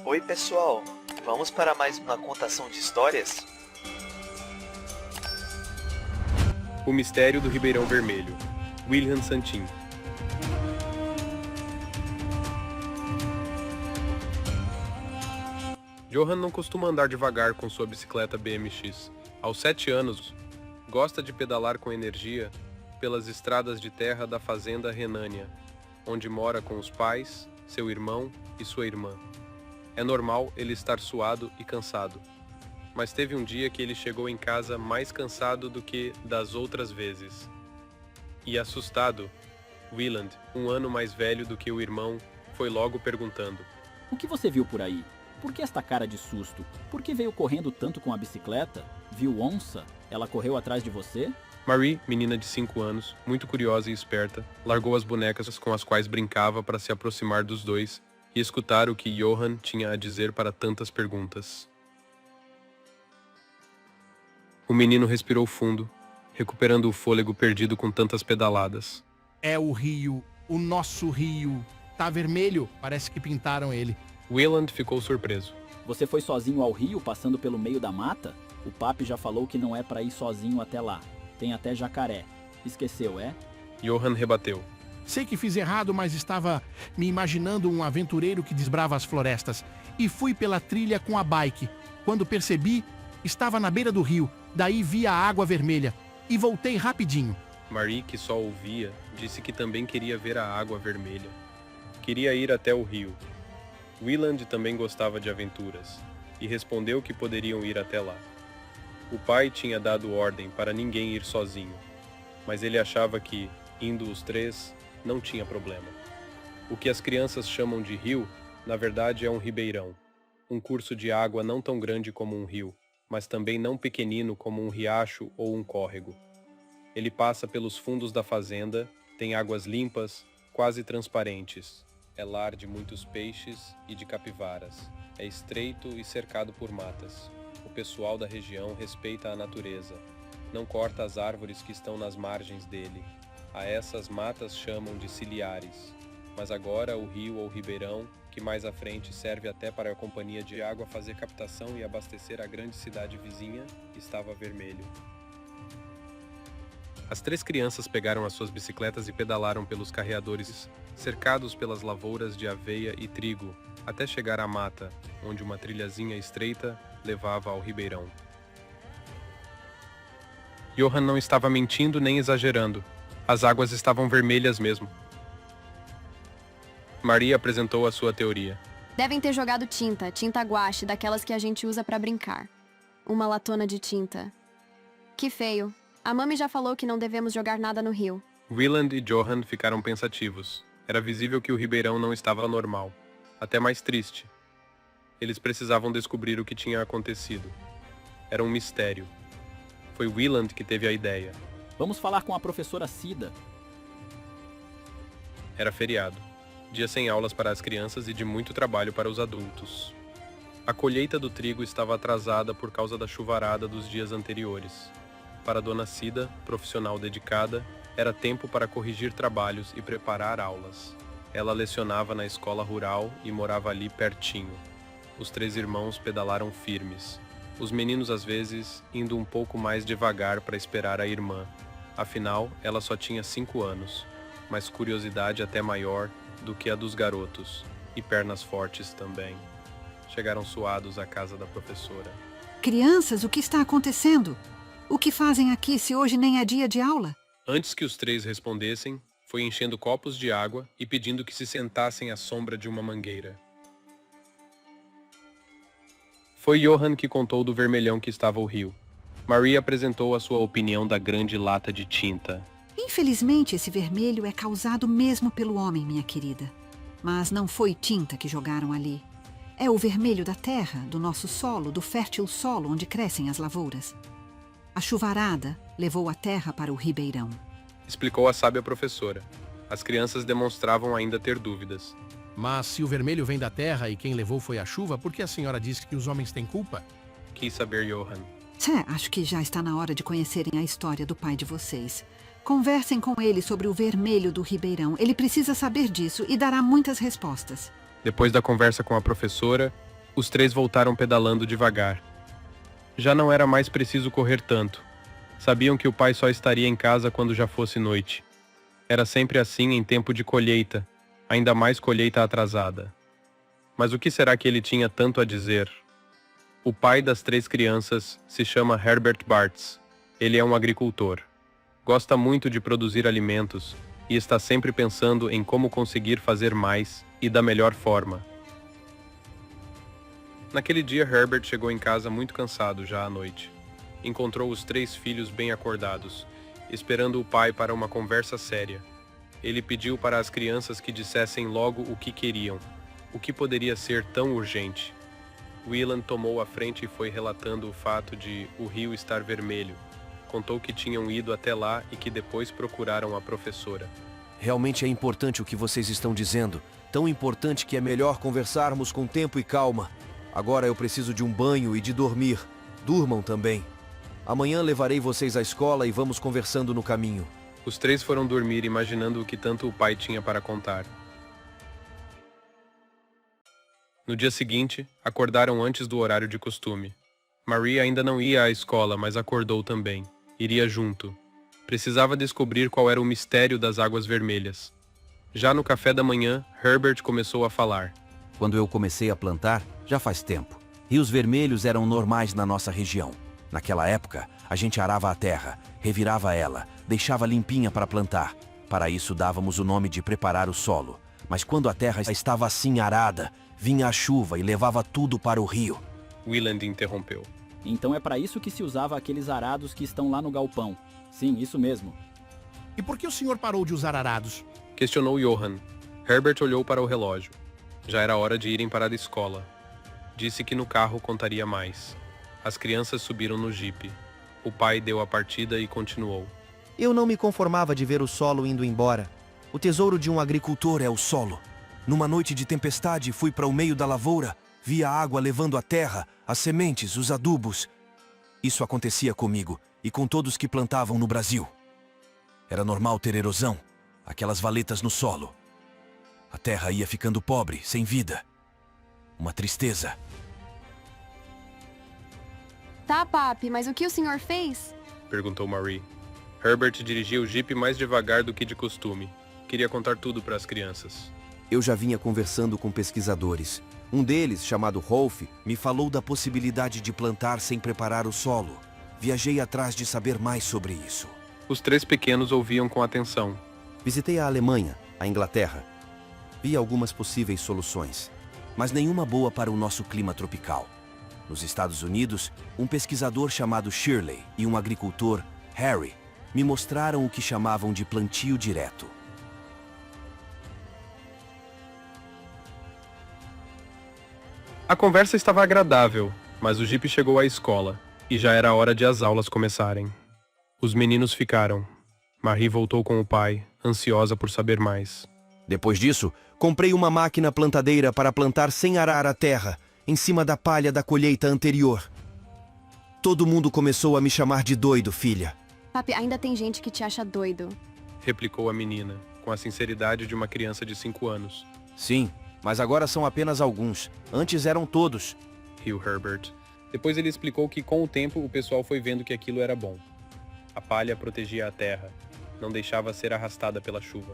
Oi pessoal, vamos para mais uma contação de histórias? O Mistério do Ribeirão Vermelho, William Santin. Johan não costuma andar devagar com sua bicicleta BMX. Aos 7 anos, gosta de pedalar com energia pelas estradas de terra da fazenda Renânia, onde mora com os pais, seu irmão e sua irmã. É normal ele estar suado e cansado, mas teve um dia que ele chegou em casa mais cansado do que das outras vezes. E assustado, Wieland, um ano mais velho do que o irmão, foi logo perguntando: O que você viu por aí? Por que esta cara de susto? Por que veio correndo tanto com a bicicleta? Viu onça? Ela correu atrás de você? Marie, menina de 5 anos, muito curiosa e esperta, largou as bonecas com as quais brincava para se aproximar dos dois e escutar o que Johan tinha a dizer para tantas perguntas. O menino respirou fundo, recuperando o fôlego perdido com tantas pedaladas. É o rio, o nosso rio. Tá vermelho, parece que pintaram ele. Wieland ficou surpreso. Você foi sozinho ao rio, passando pelo meio da mata? O papi já falou que não é para ir sozinho até lá. Tem até jacaré. Esqueceu, é? Johan rebateu. Sei que fiz errado, mas estava me imaginando um aventureiro que desbrava as florestas. E fui pela trilha com a bike. Quando percebi, estava na beira do rio. Daí vi a água vermelha. E voltei rapidinho. Marie, que só ouvia, disse que também queria ver a água vermelha. Queria ir até o rio. Wieland também gostava de aventuras, e respondeu que poderiam ir até lá. O pai tinha dado ordem para ninguém ir sozinho, mas ele achava que, indo os três, não tinha problema. O que as crianças chamam de rio, na verdade é um ribeirão, um curso de água não tão grande como um rio, mas também não pequenino como um riacho ou um córrego. Ele passa pelos fundos da fazenda, tem águas limpas, quase transparentes. É lar de muitos peixes e de capivaras. É estreito e cercado por matas. O pessoal da região respeita a natureza. Não corta as árvores que estão nas margens dele. A essas matas chamam de ciliares. Mas agora o rio ou ribeirão, que mais à frente serve até para a companhia de água fazer captação e abastecer a grande cidade vizinha, estava vermelho. As 3 crianças pegaram as suas bicicletas e pedalaram pelos carreadores, cercados pelas lavouras de aveia e trigo, até chegar à mata, onde uma trilhazinha estreita levava ao ribeirão. Johan não estava mentindo nem exagerando. As águas estavam vermelhas mesmo. Maria apresentou a sua teoria. Devem ter jogado tinta guache, daquelas que a gente usa pra brincar. Uma latona de tinta. Que feio. A mami já falou que não devemos jogar nada no rio. Wieland e Johan ficaram pensativos. Era visível que o ribeirão não estava normal. Até mais triste. Eles precisavam descobrir o que tinha acontecido. Era um mistério. Foi Wieland que teve a ideia. Vamos falar com a professora Cida. Era feriado. Dia sem aulas para as crianças e de muito trabalho para os adultos. A colheita do trigo estava atrasada por causa da chuvarada dos dias anteriores. Para Dona Cida, profissional dedicada, era tempo para corrigir trabalhos e preparar aulas. Ela lecionava na escola rural e morava ali pertinho. Os 3 irmãos pedalaram firmes. Os meninos às vezes indo um pouco mais devagar para esperar a irmã. Afinal, ela só tinha 5 anos, mas curiosidade até maior do que a dos garotos, e pernas fortes também. Chegaram suados à casa da professora. Crianças, o que está acontecendo? O que fazem aqui se hoje nem é dia de aula? Antes que os 3 respondessem, foi enchendo copos de água e pedindo que se sentassem à sombra de uma mangueira. Foi Johan que contou do vermelhão que estava o rio. Marie apresentou a sua opinião da grande lata de tinta. Infelizmente, esse vermelho é causado mesmo pelo homem, minha querida. Mas não foi tinta que jogaram ali. É o vermelho da terra, do nosso solo, do fértil solo onde crescem as lavouras. A chuvarada levou a terra para o ribeirão. Explicou a sábia professora. As crianças demonstravam ainda ter dúvidas. Mas se o vermelho vem da terra e quem levou foi a chuva, por que a senhora disse que os homens têm culpa? Quis saber Johan. Acho que já está na hora de conhecerem a história do pai de vocês. Conversem com ele sobre o vermelho do ribeirão. Ele precisa saber disso e dará muitas respostas. Depois da conversa com a professora, os 3 voltaram pedalando devagar. Já não era mais preciso correr tanto. Sabiam que o pai só estaria em casa quando já fosse noite. Era sempre assim em tempo de colheita, ainda mais colheita atrasada. Mas o que será que ele tinha tanto a dizer? O pai das 3 crianças se chama Herbert Bartz. Ele é um agricultor. Gosta muito de produzir alimentos e está sempre pensando em como conseguir fazer mais e da melhor forma. Naquele dia, Herbert chegou em casa muito cansado já à noite. Encontrou os 3 filhos bem acordados, esperando o pai para uma conversa séria. Ele pediu para as crianças que dissessem logo o que queriam, o que poderia ser tão urgente. Wieland tomou a frente e foi relatando o fato de o rio estar vermelho. Contou que tinham ido até lá e que depois procuraram a professora. Realmente é importante o que vocês estão dizendo. Tão importante que é melhor conversarmos com tempo e calma. Agora eu preciso de um banho e de dormir. Durmam também. Amanhã levarei vocês à escola e vamos conversando no caminho. Os 3 foram dormir imaginando o que tanto o pai tinha para contar. No dia seguinte, acordaram antes do horário de costume. Marie ainda não ia à escola, mas acordou também. Iria junto. Precisava descobrir qual era o mistério das águas vermelhas. Já no café da manhã, Herbert começou a falar. Quando eu comecei a plantar, já faz tempo. Rios vermelhos eram normais na nossa região. Naquela época, a gente arava a terra, revirava ela, deixava limpinha para plantar. Para isso dávamos o nome de preparar o solo. Mas quando a terra estava assim arada, vinha a chuva e levava tudo para o rio. Wieland interrompeu. Então é para isso que se usava aqueles arados que estão lá no galpão. Sim, isso mesmo. E por que o senhor parou de usar arados? Questionou Johann. Herbert olhou para o relógio. Já era hora de irem para a escola. Disse que no carro contaria mais. As crianças subiram no jipe. O pai deu a partida e continuou. Eu não me conformava de ver o solo indo embora. O tesouro de um agricultor é o solo. Numa noite de tempestade, fui para o meio da lavoura, vi a água levando a terra, as sementes, os adubos. Isso acontecia comigo e com todos que plantavam no Brasil. Era normal ter erosão, aquelas valetas no solo. A terra ia ficando pobre, sem vida. Uma tristeza. Tá, papi, mas o que o senhor fez? Perguntou Marie. Herbert dirigia o jipe mais devagar do que de costume. Queria contar tudo para as crianças. Eu já vinha conversando com pesquisadores. Um deles, chamado Rolf, me falou da possibilidade de plantar sem preparar o solo. Viajei atrás de saber mais sobre isso. Os 3 pequenos ouviam com atenção. Visitei a Alemanha, a Inglaterra. Vi algumas possíveis soluções, mas nenhuma boa para o nosso clima tropical. Nos Estados Unidos, um pesquisador chamado Shirley e um agricultor, Harry, me mostraram o que chamavam de plantio direto. A conversa estava agradável, mas o jipe chegou à escola, e já era hora de as aulas começarem. Os meninos ficaram. Marie voltou com o pai, ansiosa por saber mais. Depois disso, comprei uma máquina plantadeira para plantar sem arar a terra, em cima da palha da colheita anterior. Todo mundo começou a me chamar de doido, filha. Papi, ainda tem gente que te acha doido. Replicou a menina, com a sinceridade de uma criança de 5 anos. Sim, mas agora são apenas alguns. Antes eram todos. Riu Herbert. Depois ele explicou que com o tempo o pessoal foi vendo que aquilo era bom. A palha protegia a terra, não deixava ser arrastada pela chuva.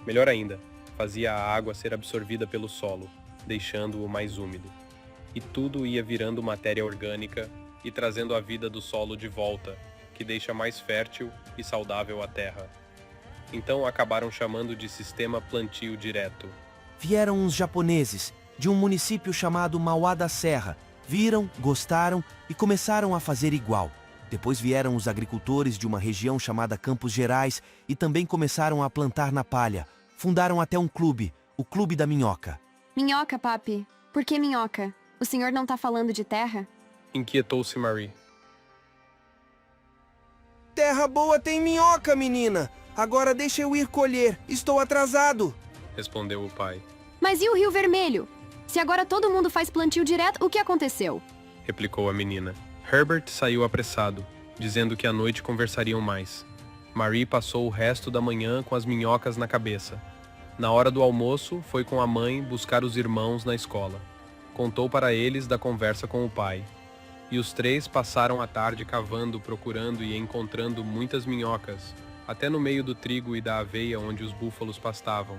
Melhor ainda, fazia a água ser absorvida pelo solo, deixando-o mais úmido. E tudo ia virando matéria orgânica e trazendo a vida do solo de volta, que deixa mais fértil e saudável a terra. Então acabaram chamando de sistema plantio direto. Vieram uns japoneses, de um município chamado Mauá da Serra. Viram, gostaram e começaram a fazer igual. Depois vieram os agricultores de uma região chamada Campos Gerais e também começaram a plantar na palha. Fundaram até um clube, o Clube da Minhoca. Minhoca, papi. Por que minhoca? O senhor não tá falando de terra? Inquietou-se Marie. Terra boa tem minhoca, menina. Agora deixa eu ir colher. Estou atrasado. Respondeu o pai. Mas e o Rio Vermelho? Se agora todo mundo faz plantio direto, o que aconteceu? Replicou a menina. Herbert saiu apressado, dizendo que à noite conversariam mais. Marie passou o resto da manhã com as minhocas na cabeça. Na hora do almoço, foi com a mãe buscar os irmãos na escola. Contou para eles da conversa com o pai. E os três passaram a tarde cavando, procurando e encontrando muitas minhocas, até no meio do trigo e da aveia onde os búfalos pastavam.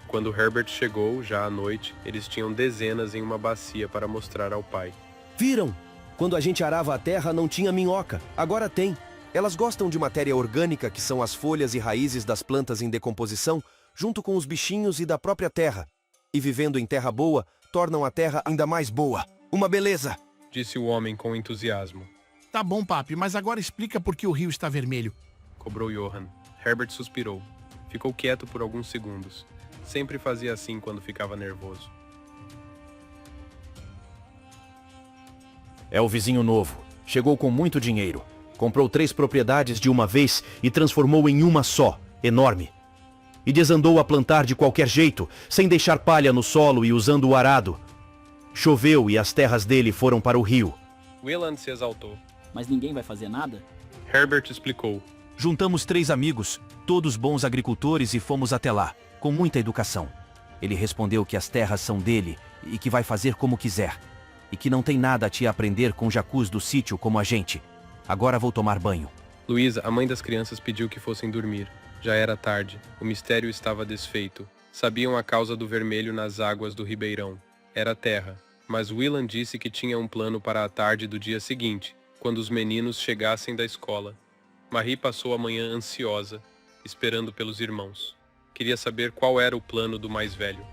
Quando Herbert chegou, já à noite, eles tinham dezenas em uma bacia para mostrar ao pai. Viram? Quando a gente arava a terra não tinha minhoca, agora tem. Elas gostam de matéria orgânica, que são as folhas e raízes das plantas em decomposição, junto com os bichinhos e da própria terra. E vivendo em terra boa, tornam a terra ainda mais boa. Uma beleza! Disse o homem com entusiasmo. Tá bom, papi, mas agora explica por que o rio está vermelho. Cobrou Johann. Herbert suspirou. Ficou quieto por alguns segundos. Sempre fazia assim quando ficava nervoso. É o vizinho novo. Chegou com muito dinheiro. Comprou 3 propriedades de uma vez e transformou em uma só, enorme. E desandou a plantar de qualquer jeito, sem deixar palha no solo e usando o arado. Choveu e as terras dele foram para o rio. Wieland se exaltou. Mas ninguém vai fazer nada? Herbert explicou. Juntamos 3 amigos, todos bons agricultores, e fomos até lá, com muita educação. Ele respondeu que as terras são dele e que vai fazer como quiser. E que não tem nada a te aprender com jacus do sítio como a gente. Agora vou tomar banho. Luísa, a mãe das crianças, pediu que fossem dormir. Já era tarde. O mistério estava desfeito. Sabiam a causa do vermelho nas águas do ribeirão. Era terra. Mas Wieland disse que tinha um plano para a tarde do dia seguinte, quando os meninos chegassem da escola. Marie passou a manhã ansiosa, esperando pelos irmãos. Queria saber qual era o plano do mais velho.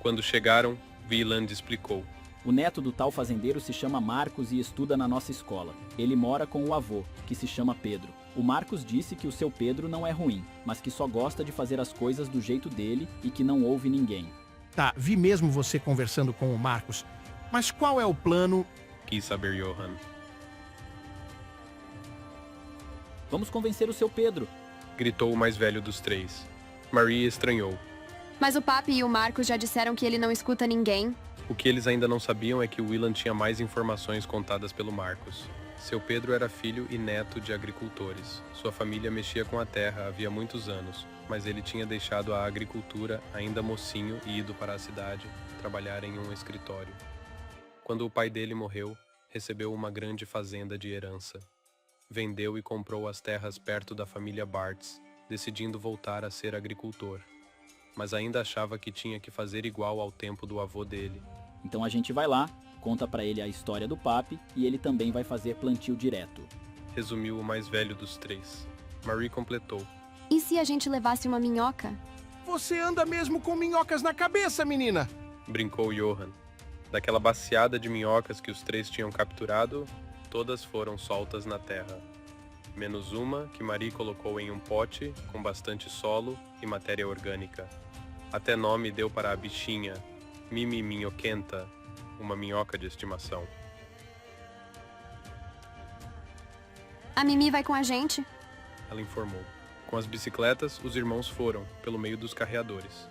Quando chegaram, Wieland explicou. O neto do tal fazendeiro se chama Marcos e estuda na nossa escola. Ele mora com o avô, que se chama Pedro. O Marcos disse que o seu Pedro não é ruim, mas que só gosta de fazer as coisas do jeito dele e que não ouve ninguém. Tá, vi mesmo você conversando com o Marcos. Mas qual é o plano? Quis saber Johann. Vamos convencer o seu Pedro. Gritou o mais velho dos 3. Marie estranhou. Mas o papi e o Marcos já disseram que ele não escuta ninguém. O que eles ainda não sabiam é que Wieland tinha mais informações contadas pelo Marcos. Seu Pedro era filho e neto de agricultores. Sua família mexia com a terra havia muitos anos, mas ele tinha deixado a agricultura ainda mocinho e ido para a cidade trabalhar em um escritório. Quando o pai dele morreu, recebeu uma grande fazenda de herança. Vendeu e comprou as terras perto da família Bartz, decidindo voltar a ser agricultor. Mas ainda achava que tinha que fazer igual ao tempo do avô dele. Então a gente vai lá, conta pra ele a história do papi e ele também vai fazer plantio direto. Resumiu o mais velho dos 3. Marie completou. E se a gente levasse uma minhoca? Você anda mesmo com minhocas na cabeça, menina! Brincou Johann. Daquela baciada de minhocas que os 3 tinham capturado, todas foram soltas na terra. Menos uma que Marie colocou em um pote com bastante solo e matéria orgânica. Até nome deu para a bichinha, Mimi Minhoquenta, uma minhoca de estimação. A Mimi vai com a gente? Ela informou. Com as bicicletas, os irmãos foram, pelo meio dos carreadores.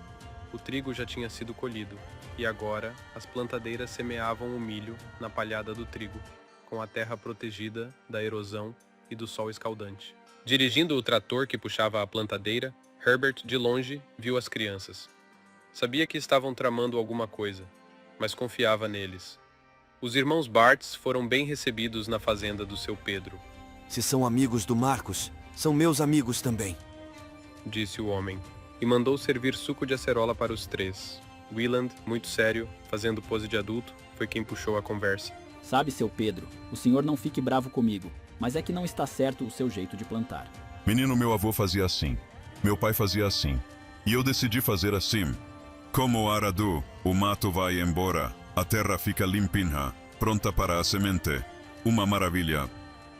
O trigo já tinha sido colhido, e agora as plantadeiras semeavam o milho na palhada do trigo, com a terra protegida da erosão e do sol escaldante. Dirigindo o trator que puxava a plantadeira, Herbert, de longe, viu as crianças. Sabia que estavam tramando alguma coisa, mas confiava neles. Os irmãos Bartz foram bem recebidos na fazenda do seu Pedro. Se são amigos do Marcos, são meus amigos também. Disse o homem, e mandou servir suco de acerola para os 3. Wieland, muito sério, fazendo pose de adulto, foi quem puxou a conversa. Sabe, seu Pedro, o senhor não fique bravo comigo, mas é que não está certo o seu jeito de plantar. Menino, meu avô fazia assim. Meu pai fazia assim. E eu decidi fazer assim. Como o arado, o mato vai embora. A terra fica limpinha, pronta para a semente. Uma maravilha.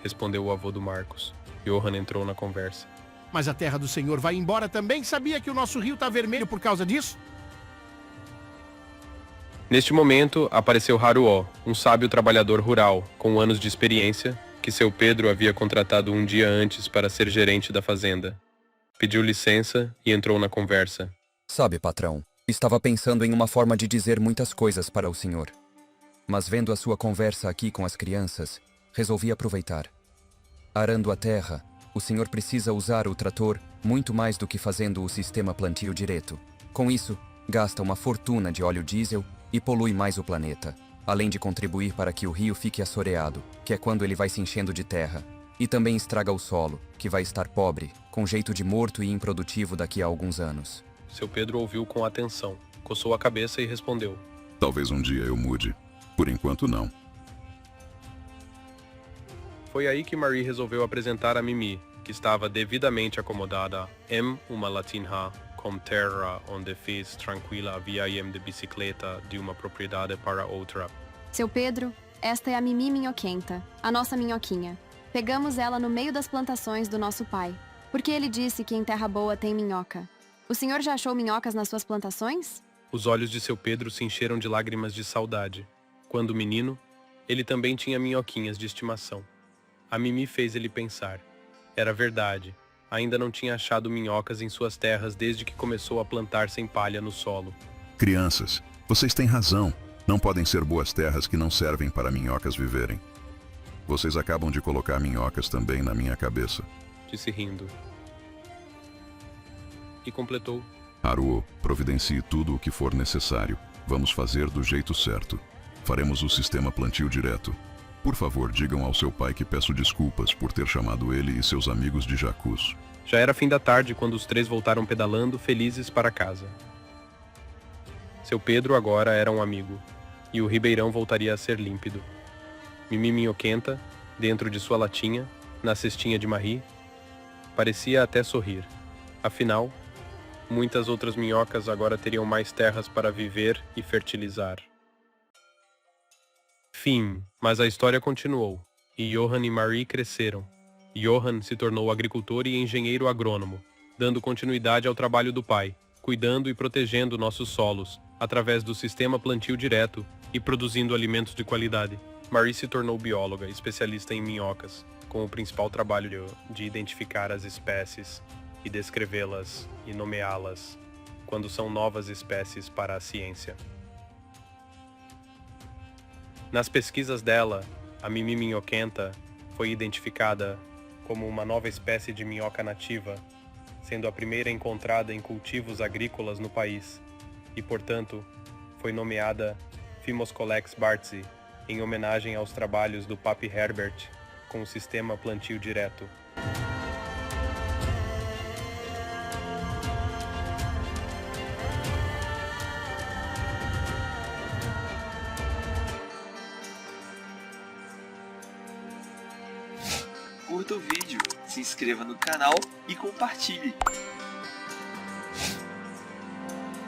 Respondeu o avô do Marcos. Johann entrou na conversa. Mas a terra do senhor vai embora também? Sabia que o nosso rio tá vermelho por causa disso? Neste momento, apareceu Haruo, um sábio trabalhador rural, com anos de experiência, que seu Pedro havia contratado um dia antes para ser gerente da fazenda. Pediu licença e entrou na conversa. Sabe, patrão, estava pensando em uma forma de dizer muitas coisas para o senhor. Mas vendo a sua conversa aqui com as crianças, resolvi aproveitar. Arando a terra, o senhor precisa usar o trator muito mais do que fazendo o sistema plantio direto. Com isso, gasta uma fortuna de óleo diesel e polui mais o planeta, além de contribuir para que o rio fique assoreado, que é quando ele vai se enchendo de terra, e também estraga o solo, que vai estar pobre, com jeito de morto e improdutivo daqui a alguns anos. Seu Pedro ouviu com atenção, coçou a cabeça e respondeu. Talvez um dia eu mude. Por enquanto, não. Foi aí que Marie resolveu apresentar a Mimi, que estava devidamente acomodada em uma latinha com terra onde fez tranquila viagem de bicicleta de uma propriedade para outra. Seu Pedro, esta é a Mimi Minhoquenta, a nossa minhoquinha. Pegamos ela no meio das plantações do nosso pai, porque ele disse que em terra boa tem minhoca. O senhor já achou minhocas nas suas plantações? Os olhos de seu Pedro se encheram de lágrimas de saudade. Quando menino, ele também tinha minhoquinhas de estimação. A Mimi fez ele pensar. Era verdade. Ainda não tinha achado minhocas em suas terras desde que começou a plantar sem palha no solo. Crianças, vocês têm razão. Não podem ser boas terras que não servem para minhocas viverem. Vocês acabam de colocar minhocas também na minha cabeça. Disse rindo. E completou. Haruo, providencie tudo o que for necessário. Vamos fazer do jeito certo. Faremos o sistema plantio direto. Por favor, digam ao seu pai que peço desculpas por ter chamado ele e seus amigos de jacus. Já era fim da tarde quando os três voltaram pedalando, felizes para casa. Seu Pedro agora era um amigo, e o ribeirão voltaria a ser límpido. Mimi Minhoquenta, dentro de sua latinha, na cestinha de Marie, parecia até sorrir. Afinal, muitas outras minhocas agora teriam mais terras para viver e fertilizar. Fim, mas a história continuou, e Johan e Marie cresceram. Johan se tornou agricultor e engenheiro agrônomo, dando continuidade ao trabalho do pai, cuidando e protegendo nossos solos, através do sistema plantio direto e produzindo alimentos de qualidade. Marie se tornou bióloga, especialista em minhocas, com o principal trabalho de identificar as espécies e descrevê-las e nomeá-las, quando são novas espécies para a ciência. Nas pesquisas dela, a Mimi Minhoquenta foi identificada como uma nova espécie de minhoca nativa, sendo a primeira encontrada em cultivos agrícolas no país, e, portanto, foi nomeada Phimoscolex bartzi, em homenagem aos trabalhos do Papi Herbert com o sistema plantio direto. Curta o vídeo, se inscreva no canal e compartilhe.